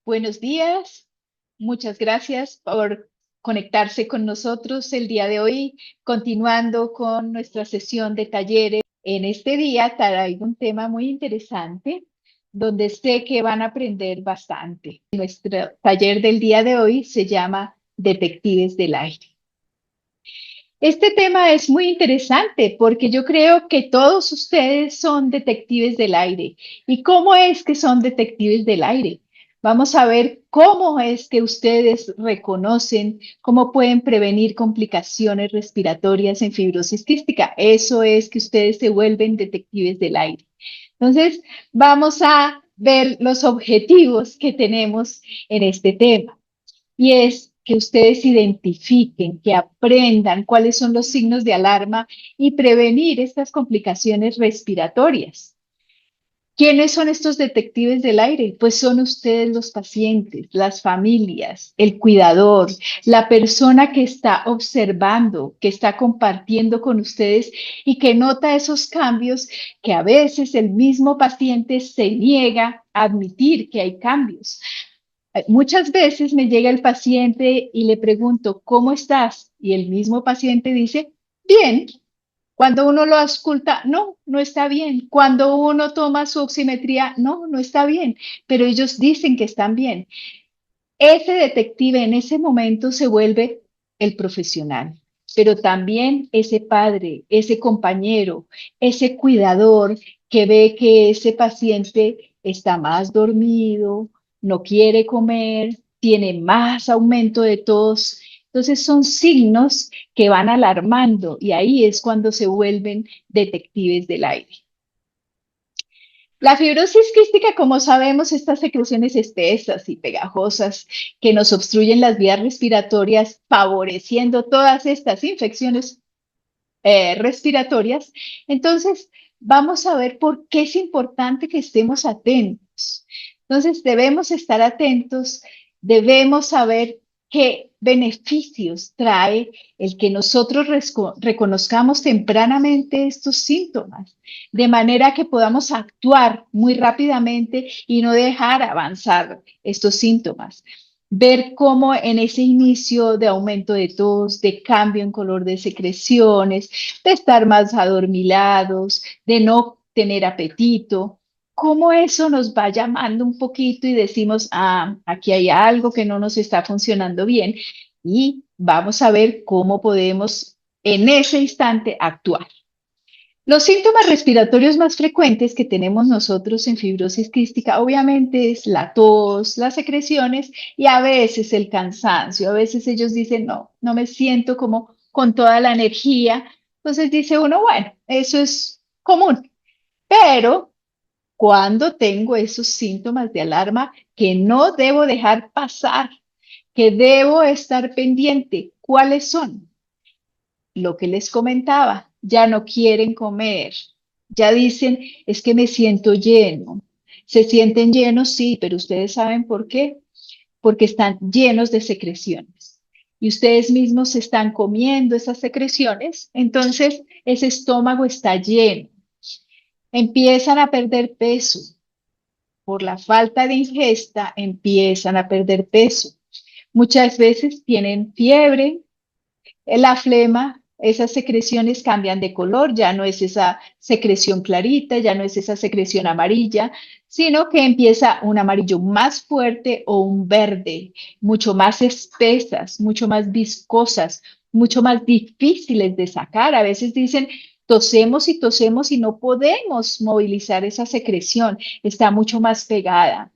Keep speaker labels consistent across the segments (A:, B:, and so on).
A: Buenos días, muchas gracias por conectarse con nosotros el día de hoy, continuando con nuestra sesión de talleres. En este día traigo un tema muy interesante, donde sé que van a aprender bastante. Nuestro taller del día de hoy se llama Detectives del Aire. Este tema es muy interesante porque yo creo que todos ustedes son detectives del aire. ¿Y cómo es que son detectives del aire? Vamos a ver cómo es que ustedes reconocen, cómo pueden prevenir complicaciones respiratorias en fibrosis quística. Eso es que ustedes se vuelven detectives del aire. Entonces, vamos a ver los objetivos que tenemos en este tema. Y es que ustedes identifiquen, que aprendan cuáles son los signos de alarma y prevenir estas complicaciones respiratorias. ¿Quiénes son estos detectives del aire? Pues son ustedes los pacientes, las familias, el cuidador, la persona que está observando, que está compartiendo con ustedes y que nota esos cambios que a veces el mismo paciente se niega a admitir que hay cambios. Muchas veces me llega el paciente y le pregunto, ¿cómo estás? Y el mismo paciente dice, bien. Cuando uno lo ausculta, no, no está bien. Cuando uno toma su oximetría, no, no está bien. Pero ellos dicen que están bien. Ese detective en ese momento se vuelve el profesional, pero también ese padre, ese compañero, ese cuidador que ve que ese paciente está más dormido, no quiere comer, tiene más aumento de tos. Entonces son signos que van alarmando y ahí es cuando se vuelven detectives del aire. La fibrosis quística, como sabemos, estas secreciones espesas y pegajosas que nos obstruyen las vías respiratorias, favoreciendo todas estas infecciones respiratorias. Entonces, vamos a ver por qué es importante que estemos atentos. Entonces, debemos estar atentos, debemos saber qué beneficios trae el que nosotros reconozcamos tempranamente estos síntomas, de manera que podamos actuar muy rápidamente y no dejar avanzar estos síntomas. Ver cómo en ese inicio de aumento de tos, de cambio en color de secreciones, de estar más adormilados, de no tener apetito, cómo eso nos va llamando un poquito y decimos, ah, aquí hay algo que no nos está funcionando bien y vamos a ver cómo podemos en ese instante actuar. Los síntomas respiratorios más frecuentes que tenemos nosotros en fibrosis quística, obviamente, es la tos, las secreciones y a veces el cansancio. A veces ellos dicen, no, no me siento como con toda la energía. Entonces dice uno, bueno, eso es común. Pero cuando tengo esos síntomas de alarma que no debo dejar pasar, que debo estar pendiente, ¿cuáles son? Lo que les comentaba, ya no quieren comer, ya dicen, es que me siento lleno. Se sienten llenos, sí, pero ustedes saben por qué, porque están llenos de secreciones. Y ustedes mismos se están comiendo esas secreciones, entonces ese estómago está lleno. Empiezan a perder peso. Por la falta de ingesta, empiezan a perder peso. Muchas veces tienen fiebre, la flema, esas secreciones cambian de color, ya no es esa secreción clarita, ya no es esa secreción amarilla, sino que empieza un amarillo más fuerte o un verde, mucho más espesas, mucho más viscosas, mucho más difíciles de sacar. A veces dicen, tosemos y no podemos movilizar esa secreción, está mucho más pegada.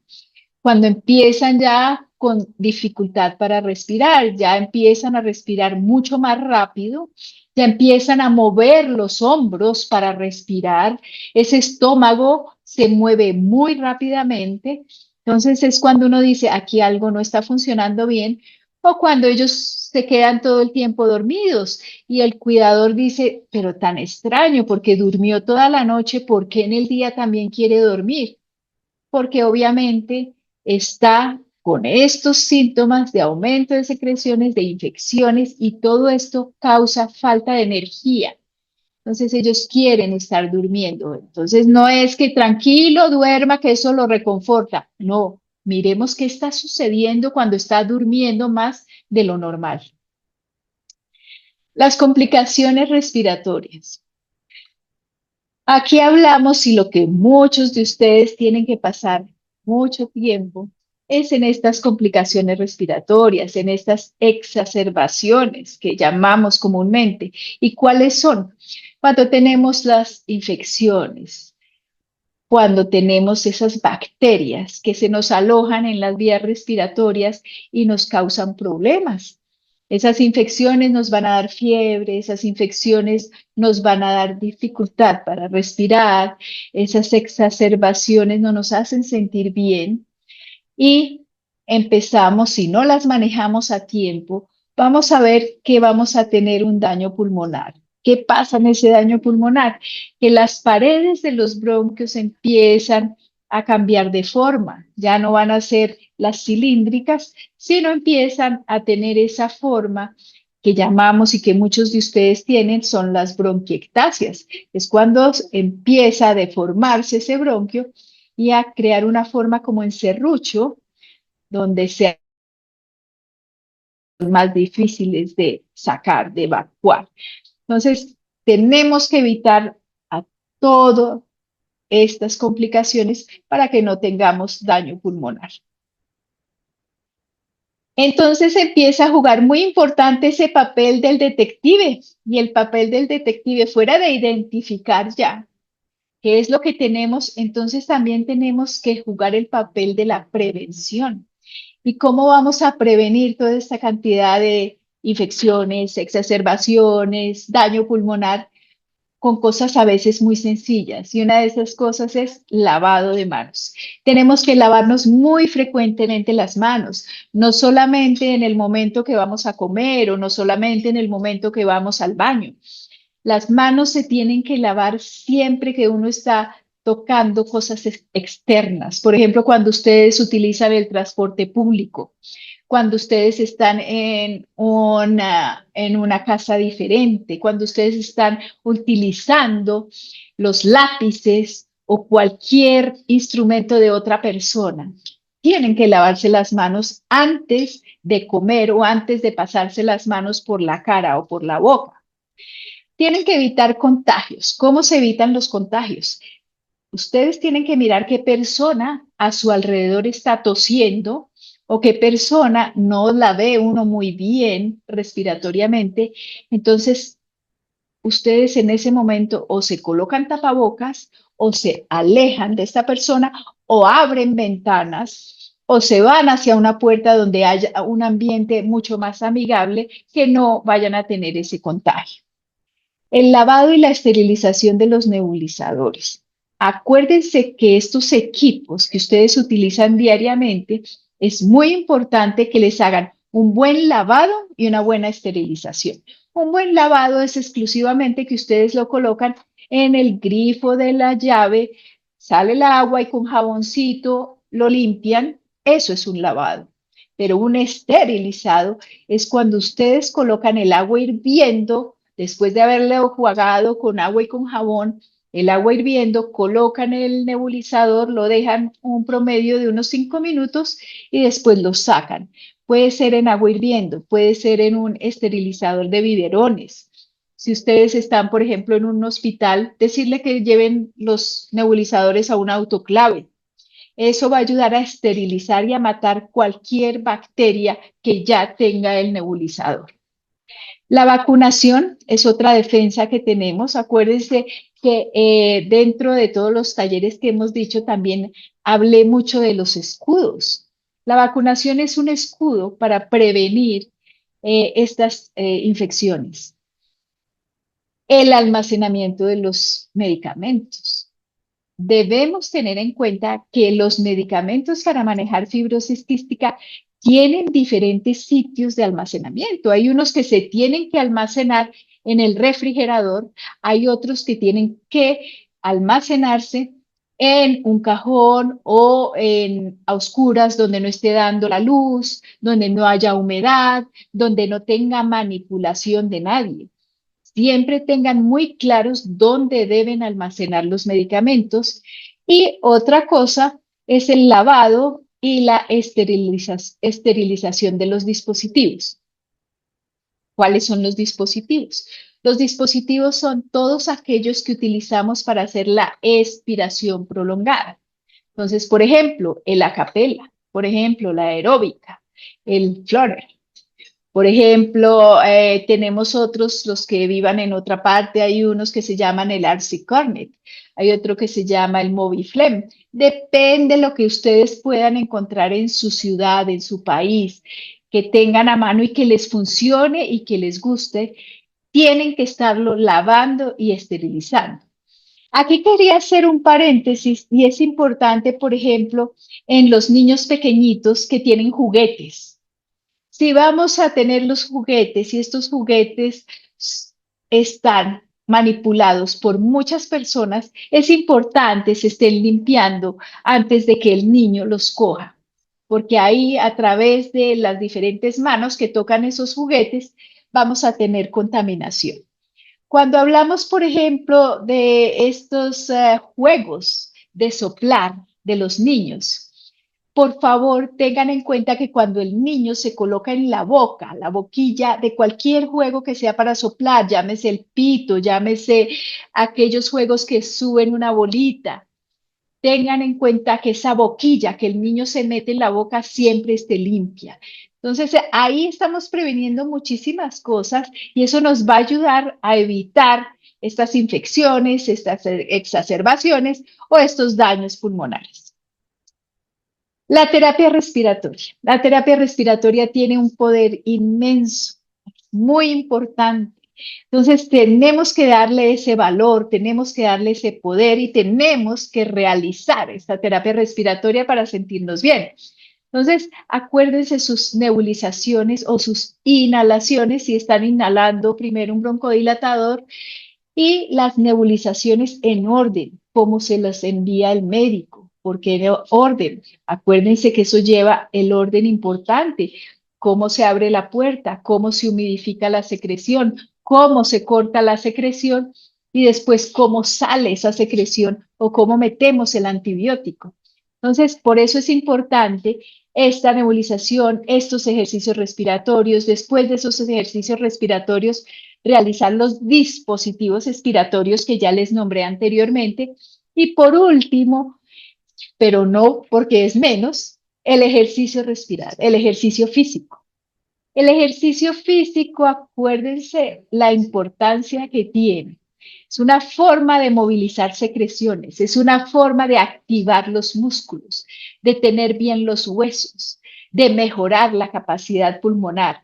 A: Cuando empiezan ya con dificultad para respirar, ya empiezan a respirar mucho más rápido, ya empiezan a mover los hombros para respirar, ese estómago se mueve muy rápidamente, entonces es cuando uno dice, aquí algo no está funcionando bien, o cuando ellos se quedan todo el tiempo dormidos y el cuidador dice, pero tan extraño, porque durmió toda la noche, ¿por qué en el día también quiere dormir? Porque obviamente está con estos síntomas de aumento de secreciones, de infecciones y todo esto causa falta de energía. Entonces ellos quieren estar durmiendo. Entonces no es que tranquilo duerma, que eso lo reconforta. No, Miremos qué está sucediendo cuando está durmiendo más de lo normal. Las complicaciones respiratorias. Aquí hablamos y lo que muchos de ustedes tienen que pasar mucho tiempo es en estas complicaciones respiratorias, en estas exacerbaciones que llamamos comúnmente. ¿Y cuáles son? Cuando tenemos las infecciones, cuando tenemos esas bacterias que se nos alojan en las vías respiratorias y nos causan problemas. Esas infecciones nos van a dar fiebre, esas infecciones nos van a dar dificultad para respirar, esas exacerbaciones no nos hacen sentir bien y empezamos, si no las manejamos a tiempo, vamos a ver que vamos a tener un daño pulmonar. ¿Qué pasa en ese daño pulmonar? Que las paredes de los bronquios empiezan a cambiar de forma, ya no van a ser las cilíndricas, sino empiezan a tener esa forma que llamamos y que muchos de ustedes tienen, son las bronquiectasias. Es cuando empieza a deformarse ese bronquio y a crear una forma como en serrucho, donde sean más difíciles de sacar, de evacuar. Entonces, tenemos que evitar a todas estas complicaciones para que no tengamos daño pulmonar. Entonces empieza a jugar muy importante ese papel del detective y el papel del detective fuera de identificar ya qué es lo que tenemos, entonces también tenemos que jugar el papel de la prevención. ¿Y cómo vamos a prevenir toda esta cantidad de infecciones, exacerbaciones, daño pulmonar? Con cosas a veces muy sencillas. Y una de esas cosas es lavado de manos. Tenemos que lavarnos muy frecuentemente las manos, no solamente en el momento que vamos a comer o no solamente en el momento que vamos al baño. Las manos se tienen que lavar siempre que uno está tocando cosas externas. Por ejemplo, cuando ustedes utilizan el transporte público, cuando ustedes están en una casa diferente, cuando ustedes están utilizando los lápices o cualquier instrumento de otra persona. Tienen que lavarse las manos antes de comer o antes de pasarse las manos por la cara o por la boca. Tienen que evitar contagios. ¿Cómo se evitan los contagios? Ustedes tienen que mirar qué persona a su alrededor está tosiendo o qué persona no la ve uno muy bien respiratoriamente. Entonces, ustedes en ese momento o se colocan tapabocas o se alejan de esta persona o abren ventanas o se van hacia una puerta donde haya un ambiente mucho más amigable que no vayan a tener ese contagio. El lavado y la esterilización de los nebulizadores. Acuérdense que estos equipos que ustedes utilizan diariamente, es muy importante que les hagan un buen lavado y una buena esterilización. Un buen lavado es exclusivamente que ustedes lo colocan en el grifo de la llave, sale el agua y con jaboncito lo limpian. Eso es un lavado. Pero un esterilizado es cuando ustedes colocan el agua hirviendo. Después de haberle enjuagado con agua y con jabón, el agua hirviendo, colocan el nebulizador, lo dejan un promedio de unos 5 minutos y después lo sacan. Puede ser en agua hirviendo, puede ser en un esterilizador de biberones. Si ustedes están, por ejemplo, en un hospital, decirle que lleven los nebulizadores a un autoclave. Eso va a ayudar a esterilizar y a matar cualquier bacteria que ya tenga el nebulizador. La vacunación es otra defensa que tenemos. Acuérdense que dentro de todos los talleres que hemos dicho, también hablé mucho de los escudos. La vacunación es un escudo para prevenir estas infecciones. El almacenamiento de los medicamentos. Debemos tener en cuenta que los medicamentos para manejar fibrosis quística tienen diferentes sitios de almacenamiento. Hay unos que se tienen que almacenar en el refrigerador, hay otros que tienen que almacenarse en un cajón o a oscuras donde no esté dando la luz, donde no haya humedad, donde no tenga manipulación de nadie. Siempre tengan muy claros dónde deben almacenar los medicamentos. Y otra cosa es el lavado y la esterilización de los dispositivos. ¿Cuáles son los dispositivos? Los dispositivos son todos aquellos que utilizamos para hacer la expiración prolongada. Entonces, por ejemplo, el acapella, por ejemplo, la aeróbica, el flutter. Por ejemplo, tenemos otros, los que vivan en otra parte, hay unos que se llaman el RC Cornet, hay otro que se llama el Moviflem. Depende de lo que ustedes puedan encontrar en su ciudad, en su país, que tengan a mano y que les funcione y que les guste, tienen que estarlo lavando y esterilizando. Aquí quería hacer un paréntesis y es importante, por ejemplo, en los niños pequeñitos que tienen juguetes. Si vamos a tener los juguetes y estos juguetes están manipulados por muchas personas, es importante se estén limpiando antes de que el niño los coja, porque ahí a través de las diferentes manos que tocan esos juguetes vamos a tener contaminación. Cuando hablamos, por ejemplo, de estos juegos de soplar de los niños, por favor, tengan en cuenta que cuando el niño se coloca en la boca, la boquilla de cualquier juego que sea para soplar, llámese el pito, llámese aquellos juegos que suben una bolita, tengan en cuenta que esa boquilla que el niño se mete en la boca siempre esté limpia. Entonces, ahí estamos previniendo muchísimas cosas y eso nos va a ayudar a evitar estas infecciones, estas exacerbaciones o estos daños pulmonares. La terapia respiratoria. La terapia respiratoria tiene un poder inmenso, muy importante. Entonces tenemos que darle ese valor, tenemos que darle ese poder y tenemos que realizar esta terapia respiratoria para sentirnos bien. Entonces, acuérdense sus nebulizaciones o sus inhalaciones, si están inhalando primero un broncodilatador, y las nebulizaciones en orden, como se las envía el médico, porque en orden. Acuérdense que eso lleva el orden importante, cómo se abre la puerta, cómo se humidifica la secreción, cómo se corta la secreción y después cómo sale esa secreción o cómo metemos el antibiótico. Entonces, por eso es importante esta nebulización, estos ejercicios respiratorios. Después de esos ejercicios respiratorios, realizar los dispositivos expiratorios que ya les nombré anteriormente. Y por último, pero no porque es menos, el ejercicio respirar, el ejercicio físico. El ejercicio físico, acuérdense la importancia que tiene. Es una forma de movilizar secreciones, es una forma de activar los músculos, de tener bien los huesos, de mejorar la capacidad pulmonar.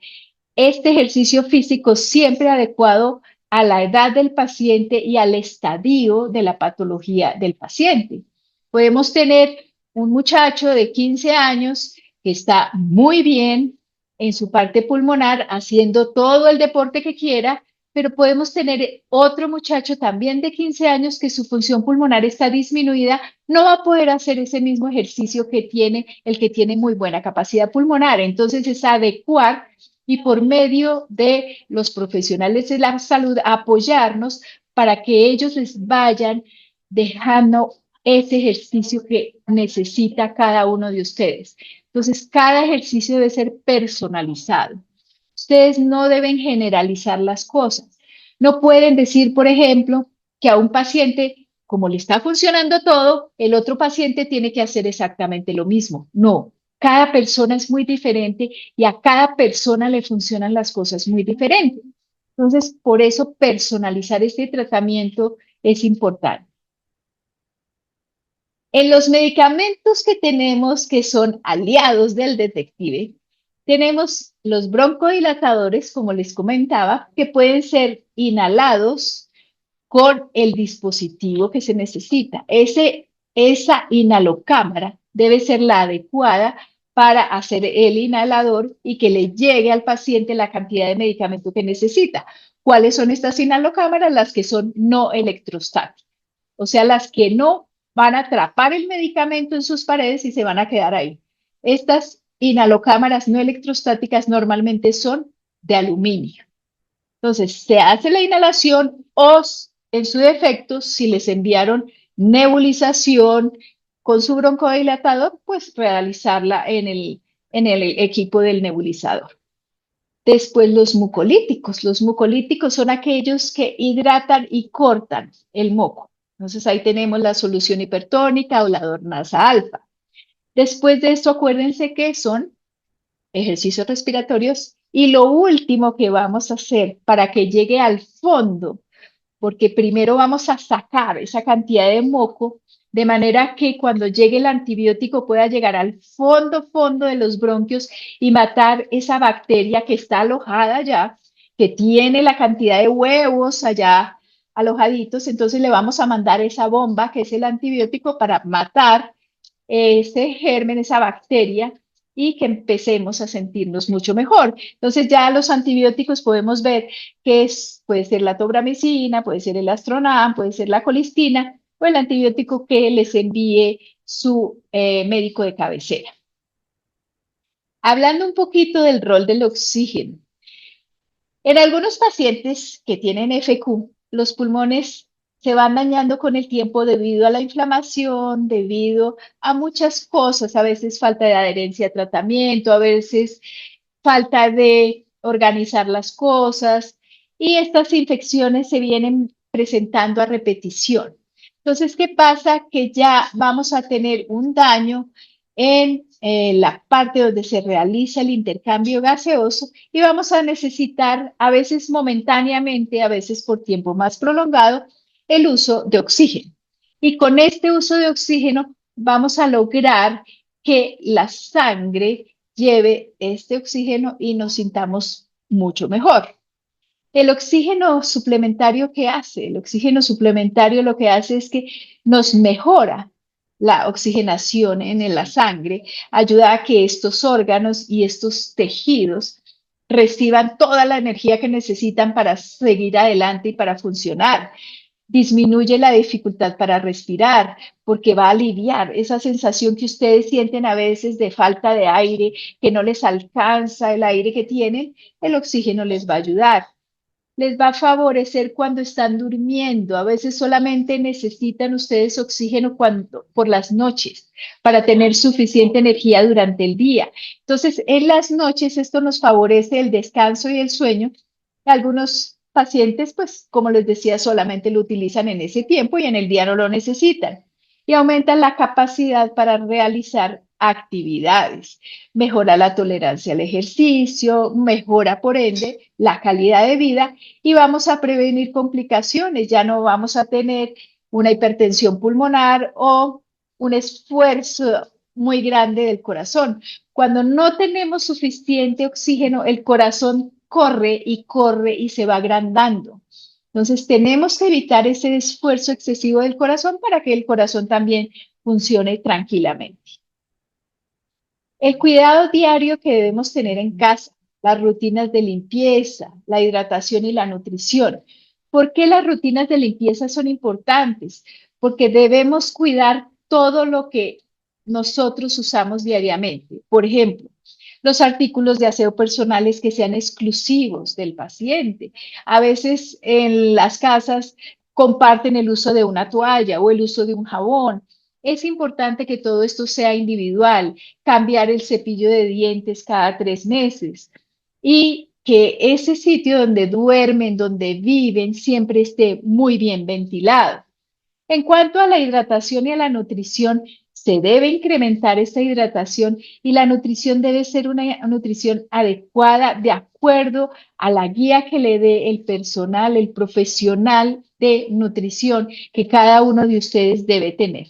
A: Este ejercicio físico siempre adecuado a la edad del paciente y al estadio de la patología del paciente. Podemos tener un muchacho de 15 años que está muy bien en su parte pulmonar haciendo todo el deporte que quiera, pero podemos tener otro muchacho también de 15 años que su función pulmonar está disminuida, no va a poder hacer ese mismo ejercicio que tiene el que tiene muy buena capacidad pulmonar. Entonces es adecuar y por medio de los profesionales de la salud apoyarnos para que ellos les vayan dejando ese ejercicio que necesita cada uno de ustedes. Entonces, cada ejercicio debe ser personalizado. Ustedes no deben generalizar las cosas. No pueden decir, por ejemplo, que a un paciente, como le está funcionando todo, el otro paciente tiene que hacer exactamente lo mismo. No, cada persona es muy diferente y a cada persona le funcionan las cosas muy diferentes. Entonces, por eso personalizar este tratamiento es importante. En los medicamentos que tenemos que son aliados del detective, tenemos los broncodilatadores, como les comentaba, que pueden ser inhalados con el dispositivo que se necesita. Esa inhalocámara debe ser la adecuada para hacer el inhalador y que le llegue al paciente la cantidad de medicamento que necesita. ¿Cuáles son estas inhalocámaras? Las que son no electrostáticas, o sea, las que no van a atrapar el medicamento en sus paredes y se van a quedar ahí. Estas inhalocámaras no electrostáticas normalmente son de aluminio. Entonces, se hace la inhalación o, en su defecto, si les enviaron nebulización con su broncodilatador, pues realizarla en el equipo del nebulizador. Después los mucolíticos. Los mucolíticos son aquellos que hidratan y cortan el moco. Entonces ahí tenemos la solución hipertónica o la Dornasa alfa. Después de esto, acuérdense que son ejercicios respiratorios y lo último que vamos a hacer para que llegue al fondo, porque primero vamos a sacar esa cantidad de moco de manera que cuando llegue el antibiótico pueda llegar al fondo de los bronquios y matar esa bacteria que está alojada allá, que tiene la cantidad de huevos allá alojaditos. Entonces le vamos a mandar esa bomba que es el antibiótico para matar ese germen, esa bacteria, y que empecemos a sentirnos mucho mejor. Entonces ya los antibióticos podemos ver que puede ser la tobramicina, puede ser el astronam, puede ser la colistina o el antibiótico que les envíe su médico de cabecera. Hablando un poquito del rol del oxígeno. En algunos pacientes que tienen FQ, los pulmones se van dañando con el tiempo debido a la inflamación, debido a muchas cosas, a veces falta de adherencia a tratamiento, a veces falta de organizar las cosas, y estas infecciones se vienen presentando a repetición. Entonces, ¿qué pasa? Que ya vamos a tener un daño en la parte donde se realiza el intercambio gaseoso y vamos a necesitar, a veces momentáneamente, a veces por tiempo más prolongado, el uso de oxígeno. Y con este uso de oxígeno vamos a lograr que la sangre lleve este oxígeno y nos sintamos mucho mejor. El oxígeno suplementario, ¿qué hace? El oxígeno suplementario lo que hace es que nos mejora la oxigenación en la sangre, ayuda a que estos órganos y estos tejidos reciban toda la energía que necesitan para seguir adelante y para funcionar. Disminuye la dificultad para respirar porque va a aliviar esa sensación que ustedes sienten a veces de falta de aire, que no les alcanza el aire que tienen. El oxígeno les va a ayudar. Les va a favorecer cuando están durmiendo. A veces solamente necesitan ustedes oxígeno por las noches para tener suficiente energía durante el día. Entonces, en las noches esto nos favorece el descanso y el sueño. Algunos pacientes, pues, como les decía, solamente lo utilizan en ese tiempo y en el día no lo necesitan. Y aumentan la capacidad para realizar actividades. Mejora la tolerancia al ejercicio, mejora por ende la calidad de vida y vamos a prevenir complicaciones. Ya no vamos a tener una hipertensión pulmonar o un esfuerzo muy grande del corazón. Cuando no tenemos suficiente oxígeno, el corazón corre y se va agrandando. Entonces tenemos que evitar ese esfuerzo excesivo del corazón para que el corazón también funcione tranquilamente. El cuidado diario que debemos tener en casa, las rutinas de limpieza, la hidratación y la nutrición. ¿Por qué las rutinas de limpieza son importantes? Porque debemos cuidar todo lo que nosotros usamos diariamente. Por ejemplo, los artículos de aseo personales que sean exclusivos del paciente. A veces en las casas comparten el uso de una toalla o el uso de un jabón. Es importante que todo esto sea individual, cambiar el cepillo de dientes cada 3 meses y que ese sitio donde duermen, donde viven, siempre esté muy bien ventilado. En cuanto a la hidratación y a la nutrición, se debe incrementar esta hidratación y la nutrición debe ser una nutrición adecuada de acuerdo a la guía que le dé el personal, el profesional de nutrición que cada uno de ustedes debe tener.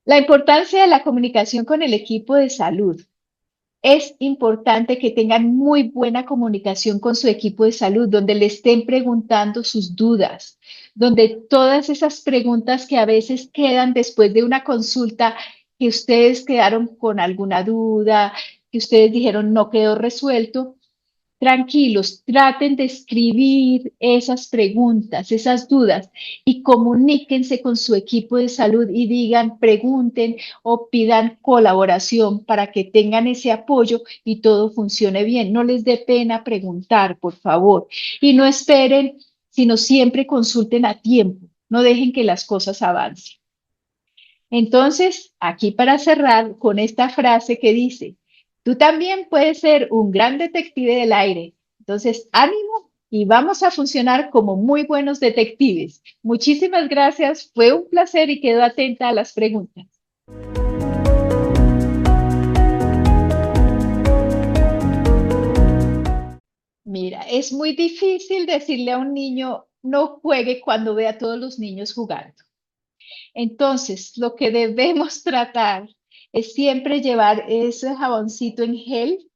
A: La importancia de la comunicación con el equipo de salud. Es importante que tengan muy buena comunicación con su equipo de salud, donde le estén preguntando sus dudas, donde todas esas preguntas que a veces quedan después de una consulta, que ustedes quedaron con alguna duda, que ustedes dijeron no quedó resuelto, tranquilos, traten de escribir esas preguntas, esas dudas y comuníquense con su equipo de salud y digan, pregunten o pidan colaboración para que tengan ese apoyo y todo funcione bien. No les dé pena preguntar, por favor, y no esperen, sino siempre consulten a tiempo. No dejen que las cosas avancen. Entonces, aquí para cerrar con esta frase que dice, tú también puedes ser un gran detective del aire. Entonces, ánimo y vamos a funcionar como muy buenos detectives. Muchísimas gracias, fue un placer y quedo atenta a las preguntas. Mira, es muy difícil decirle a un niño, no juegue cuando ve a todos los niños jugando. Entonces, lo que debemos tratar es siempre llevar ese jaboncito en gel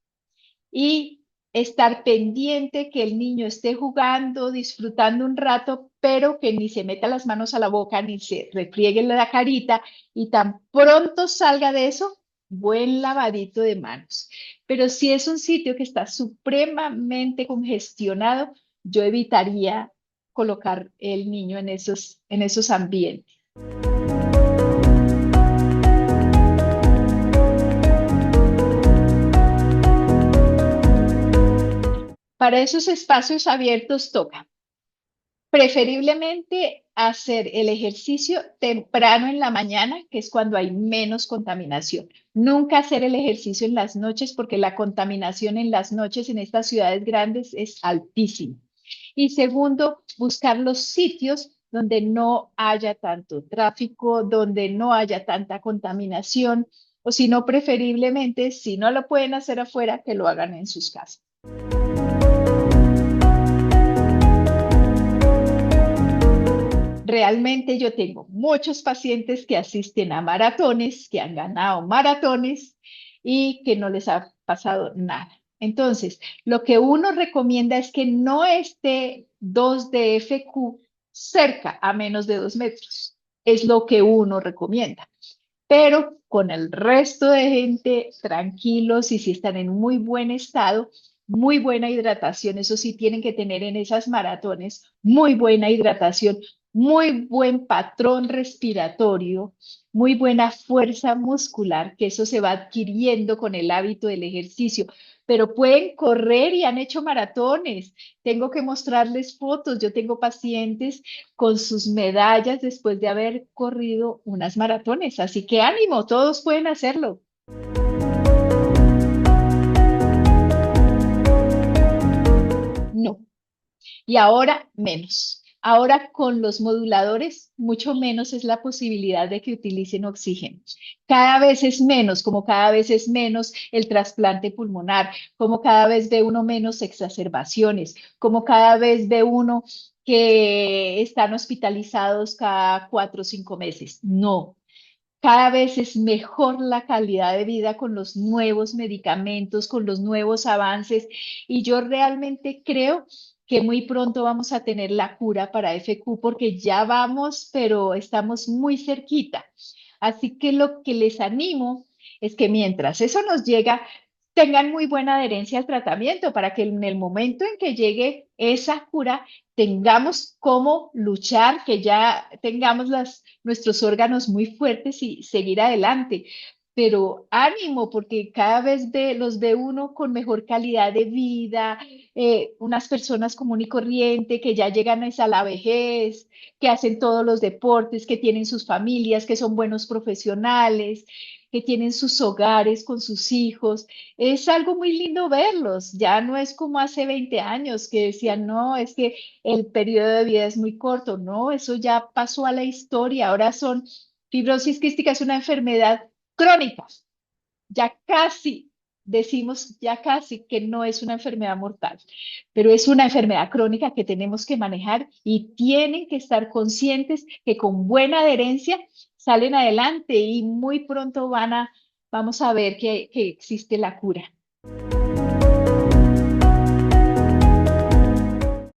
A: y estar pendiente que el niño esté jugando, disfrutando un rato, pero que ni se meta las manos a la boca, ni se refriegue la carita y tan pronto salga de eso, buen lavadito de manos. Pero si es un sitio que está supremamente congestionado, yo evitaría colocar el niño en esos ambientes. Para esos espacios abiertos toca preferiblemente hacer el ejercicio temprano en la mañana, que es cuando hay menos contaminación. Nunca hacer el ejercicio en las noches porque la contaminación en las noches en estas ciudades grandes es altísima. Y segundo, buscar los sitios donde no haya tanto tráfico, donde no haya tanta contaminación, o si no, preferiblemente, si no lo pueden hacer afuera, que lo hagan en sus casas. Realmente yo tengo muchos pacientes que asisten a maratones, que han ganado maratones y que no les ha pasado nada. Entonces, lo que uno recomienda es que no esté 2 DFQ cerca a menos de 2 metros. Es lo que uno recomienda. Pero con el resto de gente tranquilos y si están en muy buen estado, muy buena hidratación, eso sí tienen que tener en esas maratones, muy buena hidratación, muy buen patrón respiratorio, muy buena fuerza muscular, que eso se va adquiriendo con el hábito del ejercicio, pero pueden correr y han hecho maratones. Tengo que mostrarles fotos. Yo tengo pacientes con sus medallas después de haber corrido unas maratones. Así que ánimo, todos pueden hacerlo. No. Y ahora menos. Ahora con los moduladores, mucho menos es la posibilidad de que utilicen oxígeno. Cada vez es menos, como cada vez es menos el trasplante pulmonar, como cada vez ve uno menos exacerbaciones, como cada vez ve uno que están hospitalizados cada 4 o 5 meses. No, cada vez es mejor la calidad de vida con los nuevos medicamentos, con los nuevos avances, y yo realmente creo que muy pronto vamos a tener la cura para FQ porque ya vamos, pero estamos muy cerquita. Así que lo que les animo es que mientras eso nos llega, tengan muy buena adherencia al tratamiento para que en el momento en que llegue esa cura, tengamos cómo luchar, que ya tengamos nuestros órganos muy fuertes y seguir adelante. Pero ánimo, porque cada vez los ve uno con mejor calidad de vida, unas personas común y corriente que ya llegan a la vejez, que hacen todos los deportes, que tienen sus familias, que son buenos profesionales, que tienen sus hogares con sus hijos. Es algo muy lindo verlos. Ya no es como hace 20 años que decían, no, es que el periodo de vida es muy corto. No, eso ya pasó a la historia. Ahora fibrosis quística es una enfermedad crónica. Ya casi decimos, ya casi que no es una enfermedad mortal, pero es una enfermedad crónica que tenemos que manejar y tienen que estar conscientes que con buena adherencia salen adelante y muy pronto vamos a ver que existe la cura.